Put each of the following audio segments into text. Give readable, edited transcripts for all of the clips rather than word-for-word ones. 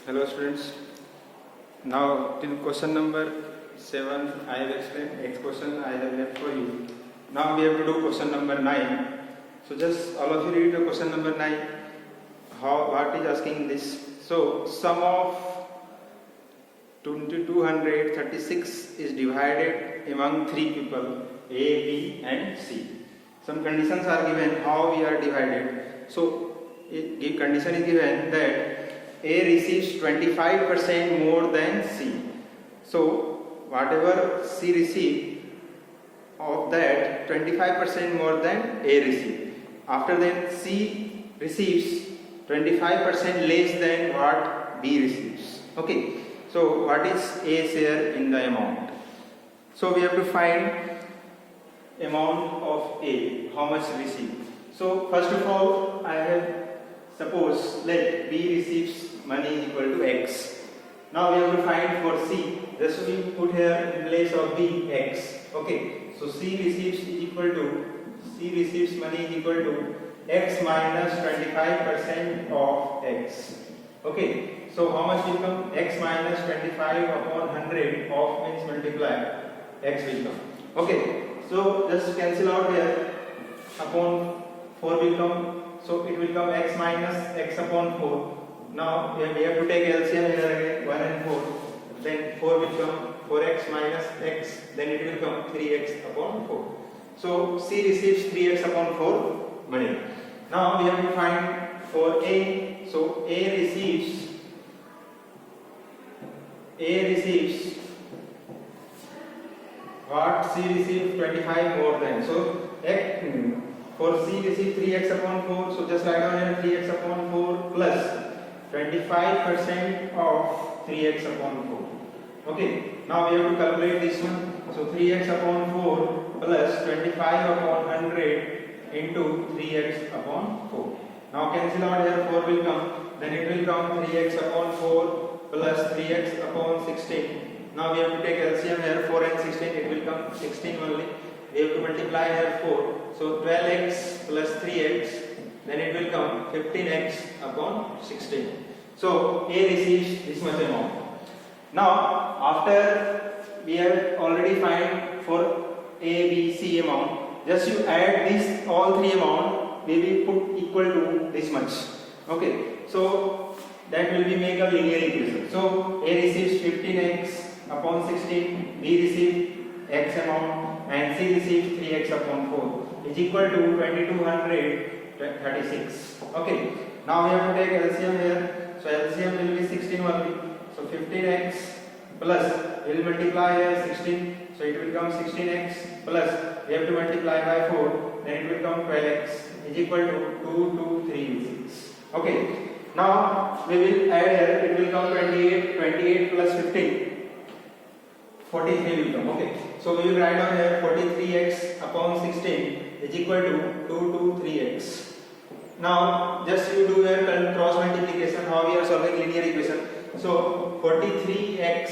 Hello students. Now till question number 7 I have explained. Next question I have left for you. Now we have to do question number 9. So just all of you read the question number 9. What is asking this? So sum of 236 is divided among 3 people A, B and C. Some conditions are given how we are divided. So condition is given that A receives 25% more than C. So whatever C receive, of that 25% more than A receive. After that C receives 25% less than what B receives. Okay. So what is A share in the amount? So we have to find amount of A, how much received. So first of all I have suppose let B receives money equal to X. Now we have to find for C. Just we put here in place of B X. Okay. So C receives money equal to X minus 25% of X. Okay. So how much will come? X minus 25 upon 100 of means multiply X will come. Okay. So just cancel out here. Upon 4 will come. So it will come X minus X upon 4. Now we have to take LCM here again 1 and 4. Then 4 will come 4x minus x. Then it will come 3x upon 4. So C receives 3x upon 4 money. Now we have to find for A. So A receives what? C receives 25 more than. So for C receives 3x upon 4. So just write down here 3x upon 4 plus 25% of 3x upon 4. Okay. Now we have to calculate this one. So 3x upon 4 plus 25 upon 100 into 3x upon 4. Now cancel out here 4 will come. Then it will come 3x upon 4 plus 3x upon 16. Now we have to take LCM here 4 and 16. It will come 16 only. We have to multiply here 4. So 12x plus 3x. Then it will come 15x upon 16. So A receives this much amount. Now after we have already find for A, B, C amount, just you add this all three amount, we will put equal to this much. Okay. So that will be make a linear equation. So A receives 15x upon 16, B receives x amount and C receives 3x upon 4 is equal to 2236. Okay. Now we have to take LCM here. So LCM will be 16 only. So 15x plus we will multiply here 16. So it will come 16x plus we have to multiply by 4. Then it will come 12x is equal to 2236. Okay. Now we will add here. It will come 28 plus 15. 43 will come. Okay. So we will write down here 43x upon 16 is equal to 223x. Now just you do your cross multiplication how we are solving linear equation. So 43x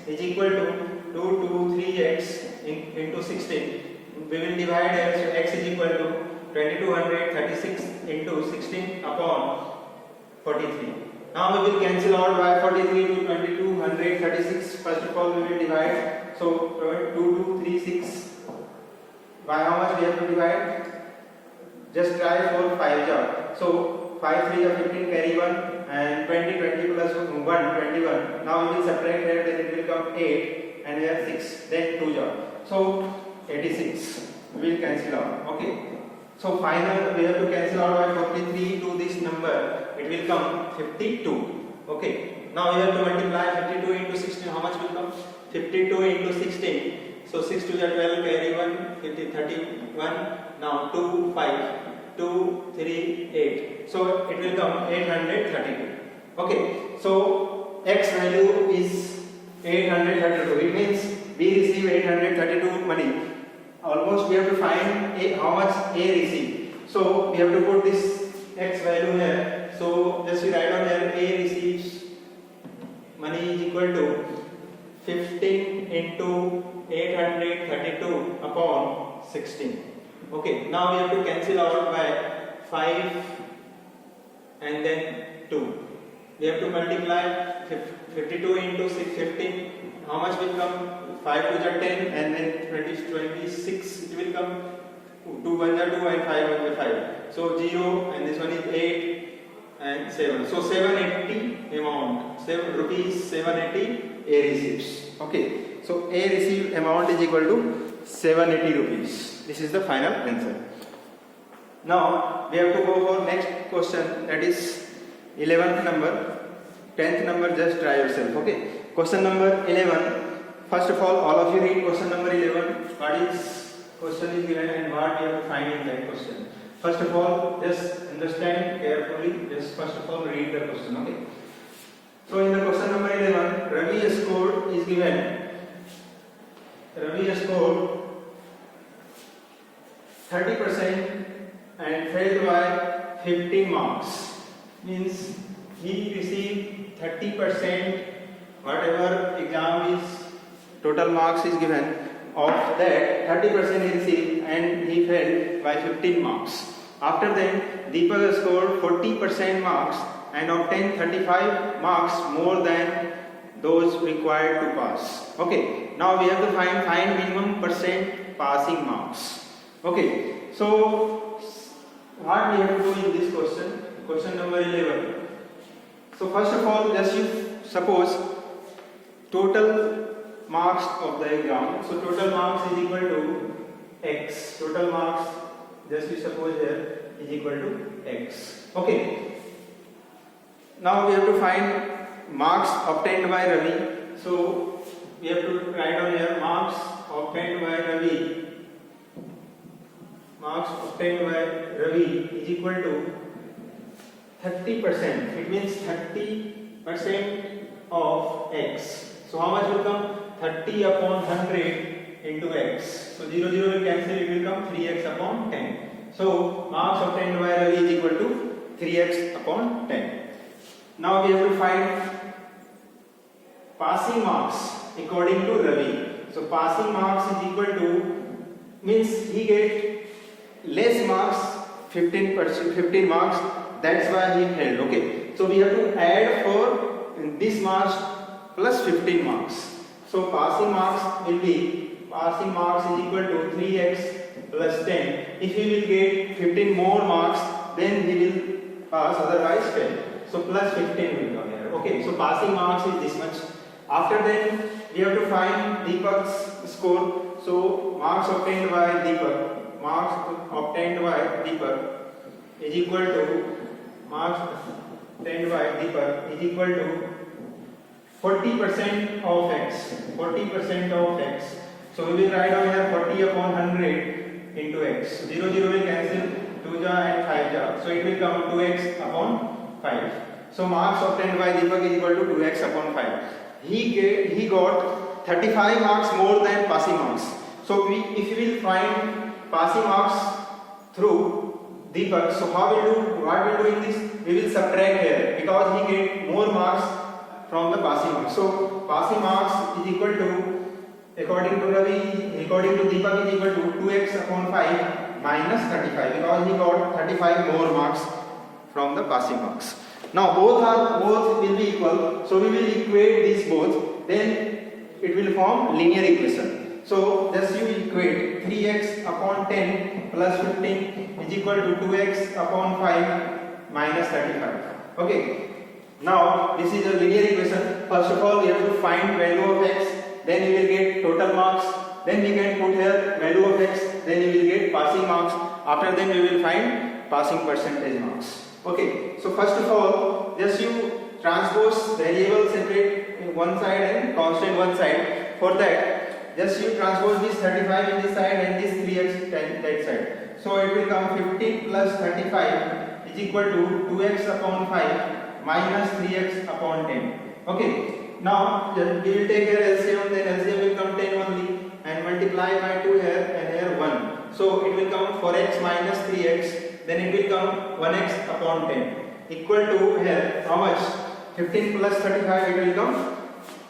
is equal to 223x into 16. We will divide here. So x is equal to 2236 into 16 upon 43. Now we will cancel out by 43 to 2236. First of all we will divide. So 2236 by how much we have to divide? Just try for 5 job. So 5 3 are 15 carry 1 and 20 plus 1 21. Now we will subtract here, then it will come 8 and here 6, then 2 job. So 86 we will cancel out. Okay. So final we have to cancel out by 43 to this number. It will come 52. Okay. Now we have to multiply 52 into 16. How much will come? 52 into 16. So 6 to the 12 carry 1 50 31. Now 2 5 2 3 8. So it will come 832. Okay. So x value is 832. It means we receive 832 money. Almost we have to find how much A receive. So we have to put this x value here. So just we write down here A receives money is equal to 15 into 832 upon 16. Okay. Now we have to cancel out by 5 and then 2. we have to multiply 52 into 615. How much will come? 5 to the 10, and then 26 it will come. 2 1 are 2 and 5 1 are 5. So 0, and this one is 8 and 7. So 780 amount. 7 rupees 780 A receives. Okay. So A received amount is equal to 780 rupees. This is the final answer. Now we have to go for next question, that is 11th number. 10th number, just try yourself. Okay. Question number 11. First of all of you read question number 11. What is question is given and what we have to find in that question. First of all, just understand carefully. Just first of all read the question. Okay. So in the question number 11, Ravi score is given. Ravi scored 30% and failed by 15 marks. Means he received 30%, whatever exam is, total marks is given, of that 30% he received and he failed by 15 marks. After that, Deepak scored 40% marks and obtained 35 marks more than those required to pass. Okay, now we have to find minimum percent passing marks. Okay, so what we have to do in this question number 11. So first of all, just you suppose total marks of the exam. So total marks is equal to x. Total marks, just you suppose here, is equal to x. Okay. Now we have to find marks obtained by Ravi. So we have to write down here marks obtained by Ravi. Marks obtained by Ravi is equal to 30%. It means 30% of x. So how much will come? 30 upon 100 into x. So 0 will cancel, it will come 3x upon 10. So marks obtained by Ravi is equal to 3x upon 10. Now we have to find passing marks according to Ravi. So passing marks is equal to, means he get less marks, 15 marks, that's why he failed. Okay, so we have to add for this marks plus 15 marks. So passing marks will be, passing marks is equal to 3x plus 10. If he will get 15 more marks, then he will pass, otherwise fail. So plus 15 will come here. Okay, so passing marks is this much. After that, we have to find Deepak's score. So marks obtained by Deepak is equal to, marks obtained by Deepak is equal to 40% of x. 40% of x. So we will write down here 40 upon 100 into x. 0 will cancel, 2 ja and 5 ja. So it will come 2x upon 5. So marks obtained by Deepak is equal to 2x upon 5. He got 35 marks more than passing marks. So if we will find passing marks through Deepak, so what we'll do in this? We will subtract here because he get more marks from the passing marks. So passing marks is equal to, according to Ravi, according to Deepak, is equal to 2x upon 5 minus 35 because he got 35 more marks from the passing marks. Now both will be equal, so we will equate these both, then it will form linear equation. So just you equate 3x upon 10 plus 15 is equal to 2x upon 5 minus 35. Okay. Now this is a linear equation. First of all, we have to find value of x, then you will get total marks, then we can put here value of x, then you will get passing marks. After then we will find passing percentage marks. Okay, so first of all, just you transpose variable separate one side and constant one side. For that, just you transpose this 35 in this side and this 3x that side. So it will come 15 plus 35 is equal to 2x upon 5 minus 3x upon 10. Okay, now we will take here LCM, then LCM will come 10 only and multiply by 2 here and here 1. So it will come 4x minus 3x, then it will come 1x upon 10 equal to here how much? 15 plus 35, it will come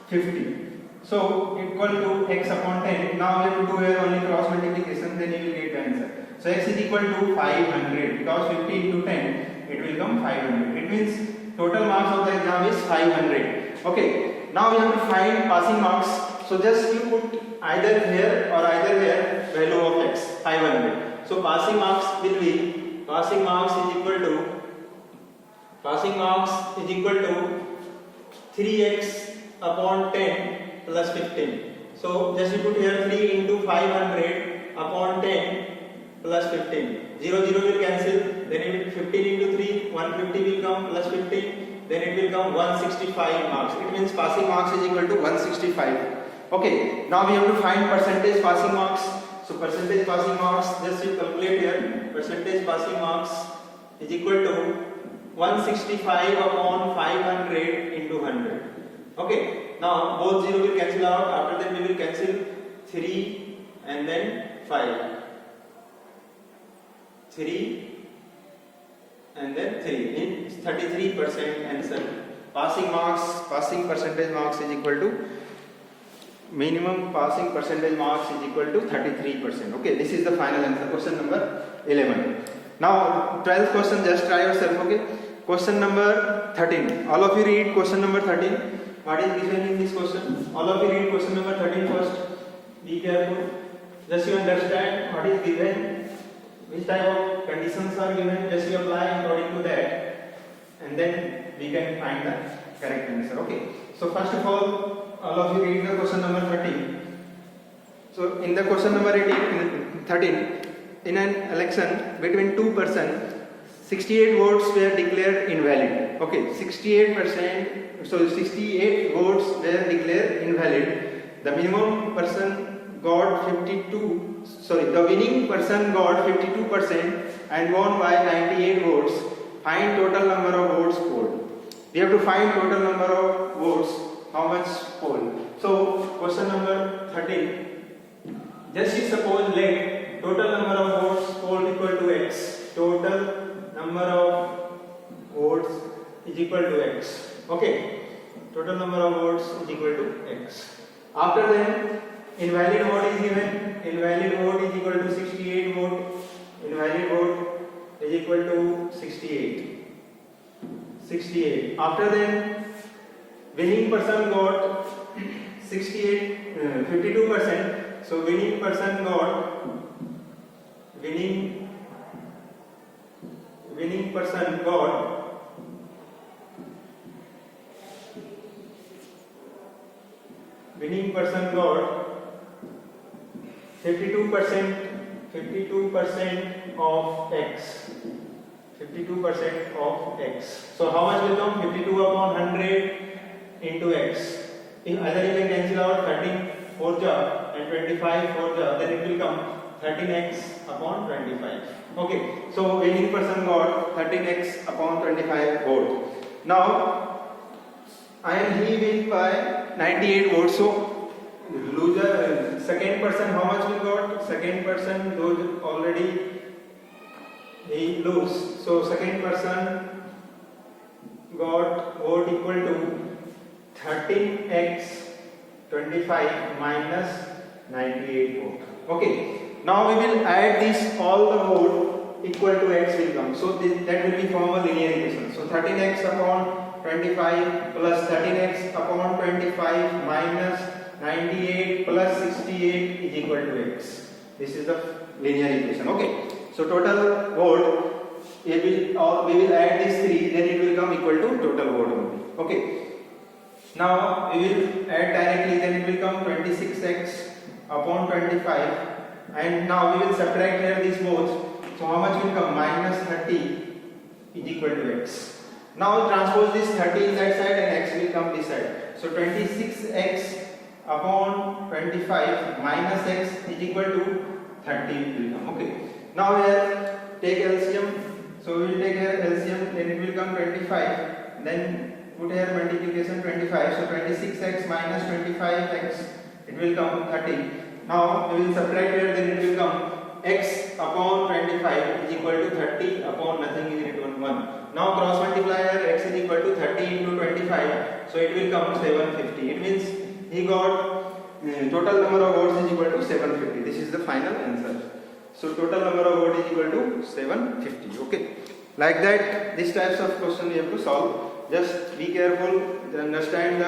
50. So equal to x upon 10. Now we have to do here only cross multiplication, then you will get the answer. So x is equal to 500 because 50 into 10 it will come 500. It means total marks of the exam is 500. Okay, now we have to find passing marks. So just you put either here or either here value of x 500. So passing marks will be, passing marks is equal to 3x upon 10 plus 15. So just you put here 3 into 500 upon 10 plus 15. 0 0 will cancel, then it will 15 into 3, 150 will come plus 15, then it will come 165 marks. It means passing marks is equal to 165. Okay, now we have to find percentage passing marks. So percentage passing marks, just you calculate here, percentage passing marks is equal to 165 upon 500 into 100. Okay, now both 0 will cancel out, after that we will cancel 3 and then 5. 3 and then 3 in 33% answer. Passing marks, passing percentage marks is equal to, minimum passing percentage marks is equal to 33%. Okay, this is the final answer, question number 11. Now 12th question, just try yourself. Okay, question number 13. All of you read question number 13. What is given in this question? All of you read question number 13 first. Be careful. Just you understand what is given, which type of conditions are given. Just you apply according to that, and then we can find the correct answer. Okay. So first of all of you read the question number 13. So in the question number 13, in an election between two persons, 68 votes were declared invalid. Okay, 68%. So 68 votes were declared invalid. The minimum person got 52. Sorry, the winning person got 52% and won by 98 votes. Find total number of votes polled. We have to find total number of votes. How much polled? So question number 13. Just you suppose let total number of votes polled equal to x. Total number of votes is equal to x. Okay. Total number of votes is equal to x. After that, invalid vote is given. Invalid vote is equal to 68 vote. Invalid vote is equal to 68. 68. After that, winning person got 52%. So winning person got winning person got 52% of x. 52% of x. So how much will come? 52 upon 100 into x. Either you can cancel out 13 4 ja and 25 4 ja, then it will come 13x upon 25. Okay, so winning person got 13x upon 25 vote. Now, he win by 98 votes. So loser, second person, how much will got? Second person, those already he lose. So second person got vote equal to 13x 25 minus 98 vote. Okay. Now we will add this, all the vote equal to x will come. So that will be form a linear equation. So 13x upon 25 plus 13x upon 25 minus 98 plus 68 is equal to x. This is the linear equation. Okay. So total vote, we will add these three, then it will come equal to total vote only. Okay. Now we will add directly, then it will come 26x upon 25, and now we will subtract here these both. So how much will come? Minus 30 is equal to x. Now transpose this 30 in that side and x will come this side. So 26x upon 25 minus x is equal to 30 will come. Okay. Now here take LCM. So we will take here LCM, then it will come 25. Then put here multiplication 25. So 26x minus 25x, it will come 30. Now we will subtract here, then it will come x upon 25 is equal to 30 upon nothing is written 1. Now cross multiply here, x is equal to 30 into 25. So it will come 750. It means he got total number of votes is equal to 750. This is the final answer. So total number of votes is equal to 750. Okay. Like that, these types of question we have to solve. just be careful, understand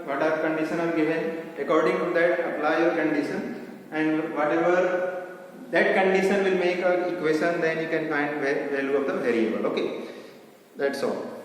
what are condition are given, according to that apply your condition, and whatever that condition will make a equation, then you can find value of the variable. Okay, that's all.